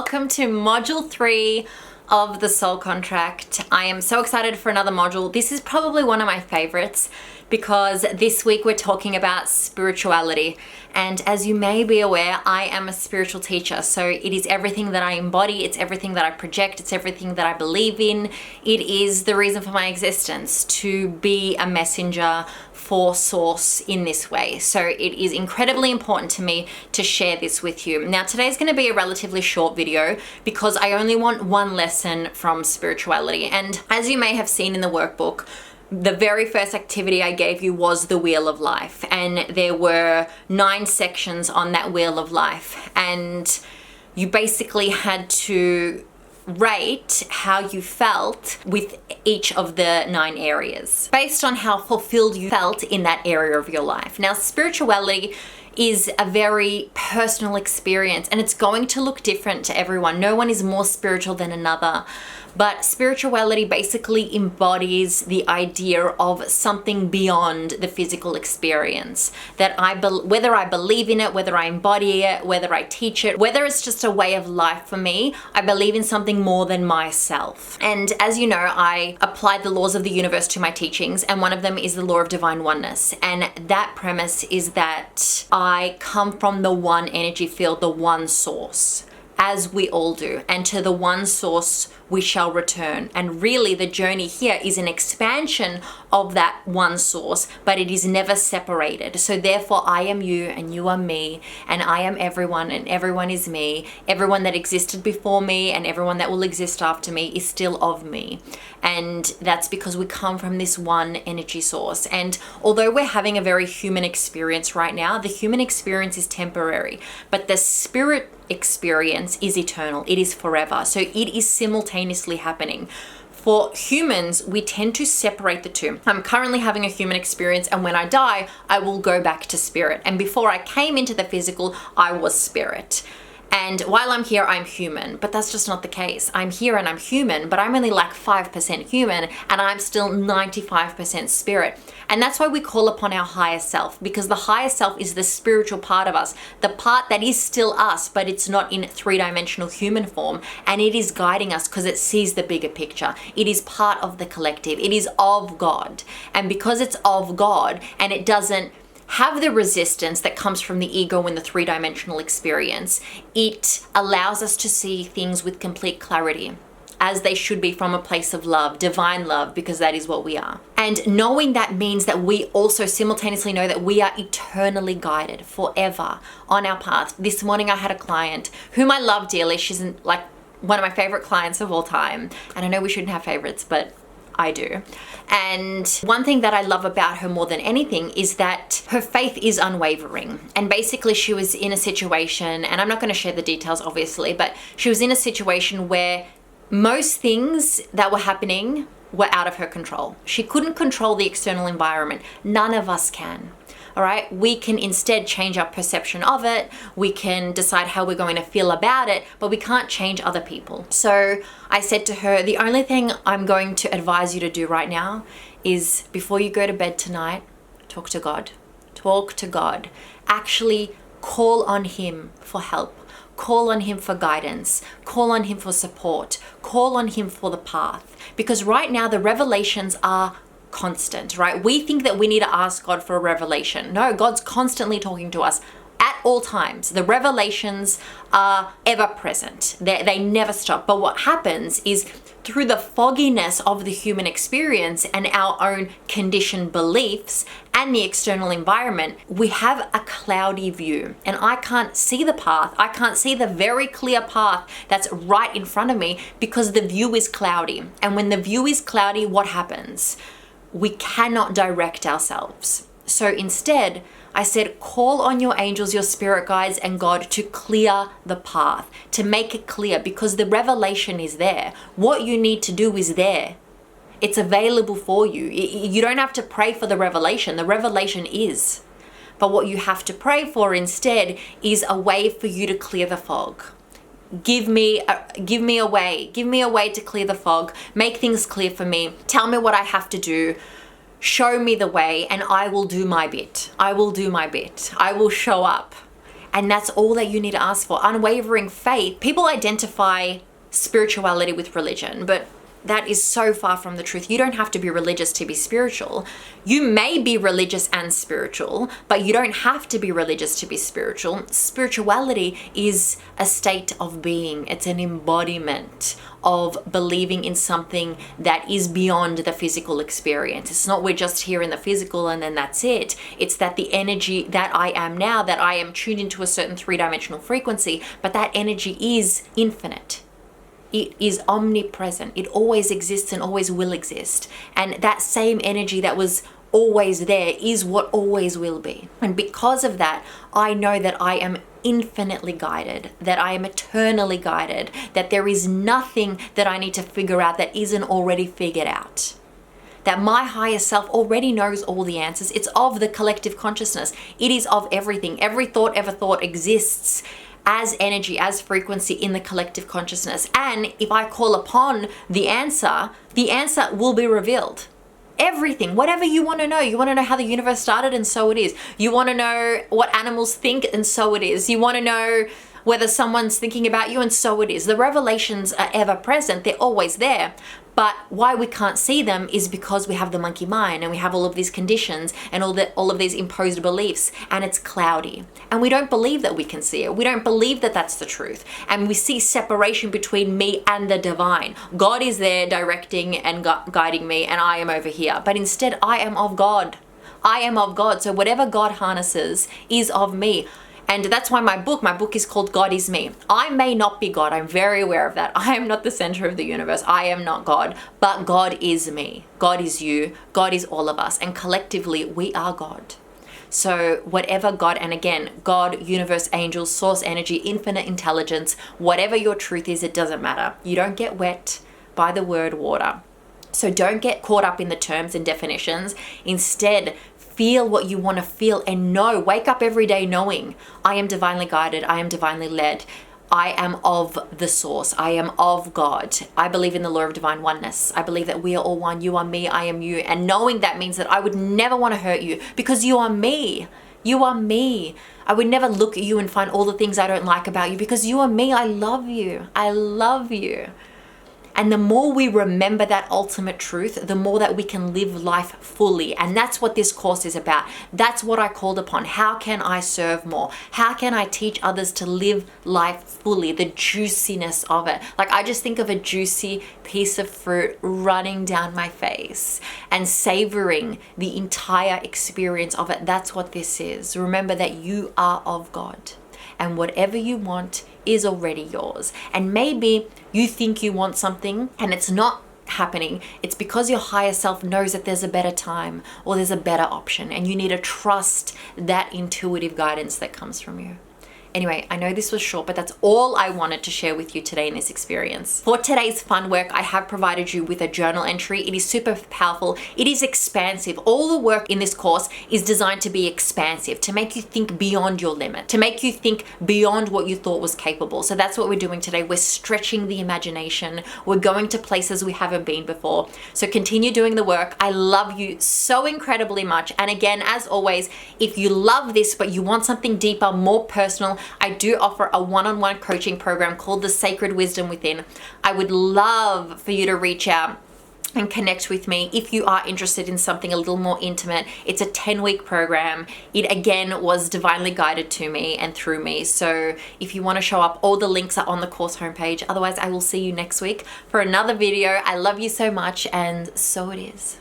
welcome to module 3 of the Soul Contract. I am so excited for another module. This is probably one of my favorites because this week we're talking about spirituality. And as you may be aware, I am a spiritual teacher. So it is everything that I embody, it's everything that I project, it's everything that I believe in. It is the reason for my existence, to be a messenger for Source in this way. So it is incredibly important to me to share this with you. Now today's going to be a relatively short video because I only want one lesson from spirituality. And as you may have seen in the workbook, the very first activity I gave you was the Wheel of Life, and there were 9 sections on that Wheel of Life, and you basically had to rate how you felt with each of the 9 areas based on how fulfilled you felt in that area of your life. Now, spirituality is a very personal experience and it's going to look different to everyone. No one is more spiritual than another. But spirituality basically embodies the idea of something beyond the physical experience. That whether I believe in it, whether I embody it, whether I teach it, whether it's just a way of life for me, I believe in something more than myself. And as you know, I applied the laws of the universe to my teachings, and one of them is the law of divine oneness. And that premise is that I come from the one energy field, the one source, as we all do, and to the one source we shall return. And really the journey here is an expansion of that one source, but it is never separated. So therefore I am you and you are me, and I am everyone and everyone is me. Everyone that existed before me and everyone that will exist after me is still of me. And that's because we come from this one energy source. And although we're having a very human experience right now, the human experience is temporary, but the spirit experience is eternal. It is forever. So it is simultaneously happening. For humans, we tend to separate the two. I'm currently having a human experience, and when I die, I will go back to spirit. And before I came into the physical, I was spirit. And while I'm here, I'm human, but that's just not the case. I'm here and I'm human, but I'm only like 5% human and I'm still 95% spirit. And that's why we call upon our higher self, because the higher self is the spiritual part of us, the part that is still us, but it's not in 3-dimensional human form. And it is guiding us because it sees the bigger picture. It is part of the collective. It is of God. And because it's of God and it doesn't have the resistance that comes from the ego in the 3-dimensional experience, it allows us to see things with complete clarity, as they should be, from a place of love, divine love, because that is what we are. And knowing that means that we also simultaneously know that we are eternally guided forever on our path. This morning I had a client whom I love dearly. She's like one of my favorite clients of all time. And I know we shouldn't have favorites, but I do. And one thing that I love about her more than anything is that her faith is unwavering. And basically she was in a situation, and I'm not going to share the details obviously, but she was in a situation where most things that were happening were out of her control. She couldn't control the external environment. None of us can. All right, we can instead change our perception of it. We can decide how we're going to feel about it, but we can't change other people. So I said to her, the only thing I'm going to advise you to do right now is, before you go to bed tonight, talk to God. Talk to God. Actually call on Him for help. Call on Him for guidance. Call on Him for support. Call on Him for the path. Because right now the revelations are constant, right? We think that we need to ask God for a revelation. No, God's constantly talking to us at all times. The revelations are ever present. They never stop. But what happens is, through the fogginess of the human experience and our own conditioned beliefs and the external environment, we have a cloudy view. And I can't see the path. I can't see the very clear path that's right in front of me because the view is cloudy. And when the view is cloudy, what happens? We cannot direct ourselves. So instead, I said, call on your angels, your spirit guides, and God to clear the path, to make it clear, because the revelation is there. What you need to do is there. It's available for you. You don't have to pray for the revelation. The revelation is. But what you have to pray for instead is a way for you to clear the fog. Give me a way to clear the fog. Make things clear for me. Tell me what I have to do. Show me the way, and I will do my bit. I will do my bit. I will show up. And that's all that you need to ask for. Unwavering faith. People identify spirituality with religion, but that is so far from the truth. You don't have to be religious to be spiritual. You may be religious and spiritual, but you don't have to be religious to be spiritual. Spirituality is a state of being. It's an embodiment of believing in something that is beyond the physical experience. It's not we're just here in the physical and then that's it. It's that the energy that I am now, that I am tuned into a certain three-dimensional frequency, but that energy is infinite. It is omnipresent. It always exists and always will exist. And that same energy that was always there is what always will be. And because of that, I know that I am infinitely guided, that I am eternally guided, that there is nothing that I need to figure out that isn't already figured out. That my higher self already knows all the answers. It's of the collective consciousness. It is of everything. Every thought ever thought exists as energy, as frequency in the collective consciousness. And if I call upon the answer will be revealed. Everything, whatever you want to know. You want to know how the universe started, and so it is. You want to know what animals think, and so it is. You want to know whether someone's thinking about you, and so it is. The revelations are ever present. They're always there. But why we can't see them is because we have the monkey mind and we have all of these conditions and all of these imposed beliefs, and it's cloudy. And we don't believe that we can see it. We don't believe that that's the truth. And we see separation between me and the divine. God is there directing and guiding me, and I am over here. But instead, I am of God. I am of God. So whatever God harnesses is of me. And that's why my book is called God is Me. I may not be God. I'm very aware of that. I am not the center of the universe. I am not God, but God is me. God is you. God is all of us. And collectively, we are God. So whatever God, and again, God, universe, angels, source energy, infinite intelligence, whatever your truth is, it doesn't matter. You don't get wet by the word water. So don't get caught up in the terms and definitions. Instead, feel what you want to feel and know. Wake up every day knowing I am divinely guided. I am divinely led. I am of the source. I am of God. I believe in the law of divine oneness. I believe that we are all one. You are me. I am you. And knowing that means that I would never want to hurt you because you are me. You are me. I would never look at you and find all the things I don't like about you because you are me. I love you. I love you. And the more we remember that ultimate truth, the more that we can live life fully. And that's what this course is about. That's what I called upon. How can I serve more? How can I teach others to live life fully? The juiciness of it. Like, I just think of a juicy piece of fruit running down my face and savoring the entire experience of it. That's what this is. Remember that you are of God. And whatever you want is already yours. And maybe you think you want something and it's not happening. It's because your higher self knows that there's a better time or there's a better option, and you need to trust that intuitive guidance that comes from you. Anyway, I know this was short, but that's all I wanted to share with you today in this experience. For today's fun work, I have provided you with a journal entry. It is super powerful. It is expansive. All the work in this course is designed to be expansive, to make you think beyond your limit, to make you think beyond what you thought was capable. So that's what we're doing today. We're stretching the imagination. We're going to places we haven't been before. So continue doing the work. I love you so incredibly much. And again, as always, if you love this, but you want something deeper, more personal, I do offer a one-on-one coaching program called The Sacred Wisdom Within. I would love for you to reach out and connect with me if you are interested in something a little more intimate. It's a 10-week program. It again was divinely guided to me and through me. So if you want to show up, all the links are on the course homepage. Otherwise, I will see you next week for another video. I love you so much, and so it is.